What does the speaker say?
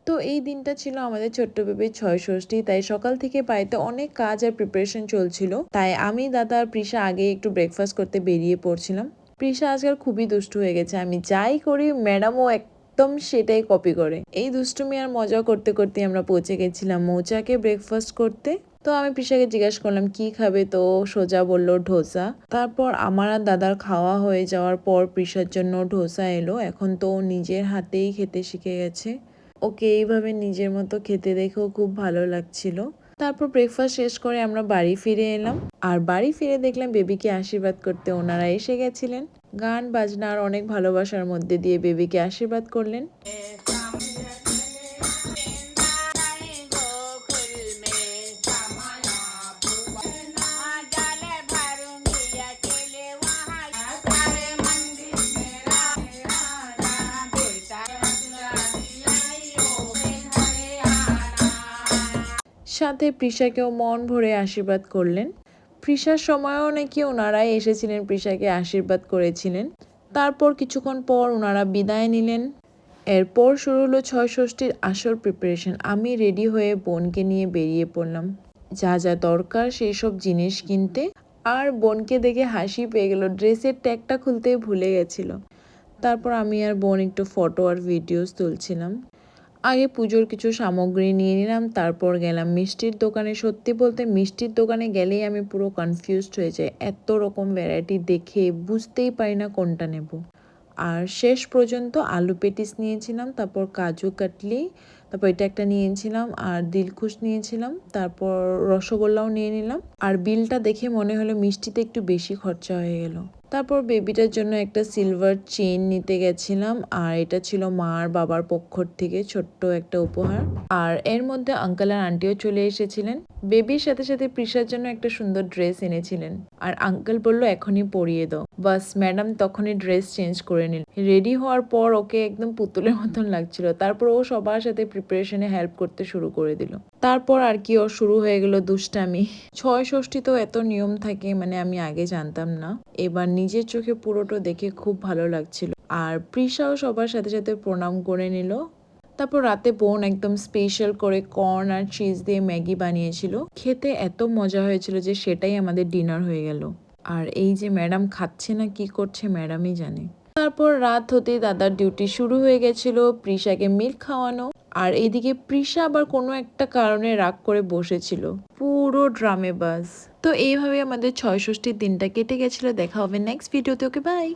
তো এই দিনটা ছিল আমাদের ছোট্ট বেবির ৬ ষষ্ঠী, তাই সকাল থেকে বাড়িতে অনেক কাজ আর প্রিপারেশন চলছিল। তাই আমি, দাদা আর প্রিশা আগে একটু ব্রেকফাস্ট করতে বেরিয়ে পড়ছিলাম। প্রিশা আজকাল খুবই দুষ্টু হয়ে গেছে, আমি যাই করি ম্যাডামও একদম সেটাই কপি করে। এই দুষ্টুমি আর মজা করতে করতে আমরা পৌঁছে গেছিলাম মৌচাকে ব্রেকফাস্ট করতে। তো আমি প্রিশাকে জিজ্ঞাসা করলাম কি খাবে, তো সোজা বলল ডোসা। তারপর আমার আর দাদার খাওয়া হয়ে যাওয়ার পর প্রিশার জন্য ডোসা এলো। এখন তো নিজের হাতেই খেতে শিখে গেছে। ওকে এইভাবে নিজের মতো খেতে দেখেও খুব ভালো লাগছিল। তারপর ব্রেকফাস্ট শেষ করে আমরা বাড়ি ফিরে এলাম। আর বাড়ি ফিরে দেখলাম বেবিকে আশীর্বাদ করতে ওনারা এসে গেছিলেন। গান বাজনা আর অনেক ভালোবাসার মধ্যে দিয়ে বেবিকে আশীর্বাদ করলেন। সাথে প্রিশাকেও মন ভরে আশীর্বাদ করলেন। প্রিশার সময়ও নাকি ওনারাই এসেছিলেন, প্রিশাকে আশীর্বাদ করেছিলেন। তারপর কিছুক্ষণ পর ওনারা বিদায় নিলেন। এরপর শুরু হলো ৬ ষষ্ঠীর আসল প্রিপারেশন। আমি রেডি হয়ে বোনকে নিয়ে বেরিয়ে পড়লাম যা যা দরকার সেই সব জিনিস কিনতে। আর বোনকে দেখে হাসি পেয়ে গেল, ড্রেসের ট্যাগটা খুলতে ভুলে গেছিল। তারপর আমি আর বোন একটু ফটো আর ভিডিওস তুলছিলাম। আগে পুজোর কিছু সামগ্রী নিয়ে নিলাম, তারপর গেলাম মিষ্টির দোকানে। সত্যি বলতে মিষ্টির দোকানে গেলেই আমি পুরো কনফিউজড হয়ে যাই, এত রকম ভ্যারাইটি দেখে বুঝতেই পারি না কোনটা নেব। আর শেষ পর্যন্ত আলু পেটিস নিয়েছিলাম, তারপর কাজু কাটলি, তারপর এটা একটা নিয়েছিলাম, আর দিলখুশ নিয়েছিলাম, তারপর রসগোল্লাও নিয়ে নিলাম। আর বিলটা দেখে মনে হলো মিষ্টিতে একটু বেশি খরচা হয়ে গেল। তারপর বেবিটার জন্য একটা সিলভার চেইন নিতে গেছিলাম, আর এটা ছিল মার বাবার পক্ষ থেকে ছোট্ট একটা উপহার। আর এর মধ্যে আঙ্কেল আর আন্টিও চলে এসেছিলেন। বেবির সাথে সাথে প্রিশার জন্য একটা সুন্দর ড্রেস এনেছিলেন, আর আঙ্কেল বলল এখনই পরিয়ে দাও। বাস ম্যাডাম তখনই ড্রেস চেঞ্জ করে নিল। রেডি হওয়ার পর ওকে একদম পুতুলের মতন লাগছিল। তারপর ও সবার সাথে প্রিপারেশনে হেল্প করতে শুরু করে দিল। তারপর আর কি ওর শুরু হয়ে গেল দুষ্টামি। ৬ ষষ্ঠী তো এত নিয়ম থাকে, মানে আমি আগে জানতাম না। এবার নিজের চোখে পুরোটা দেখে খুব ভালো লাগছিল। আর প্রিশাও সবার সাথে সাথে প্রণাম করে নিল। তারপর রাতে বোন একদম স্পেশাল করে কর্ন আর চিজ দিয়ে ম্যাগি বানিয়েছিল। খেতে এত মজা হয়েছিল যে সেটাই আমাদের ডিনার হয়ে গেল। আর এই যে ম্যাডাম খাচ্ছে না কি করছে ম্যাডামই জানে। তারপর রাত হতেই দাদার ডিউটি শুরু হয়ে গেছিল, প্রিশাকে মিল্ক খাওয়ানো। আর এইদিকে প্রিশা আবার কোনো একটা কারণে রাগ করে বসেছিল। পুরো ড্রামে বাজ। তো এইভাবে আমাদের ৬ ষষ্ঠীর দিনটা কেটে গেছিল। দেখা হবে নেক্সট ভিডিওতে। Okay bye.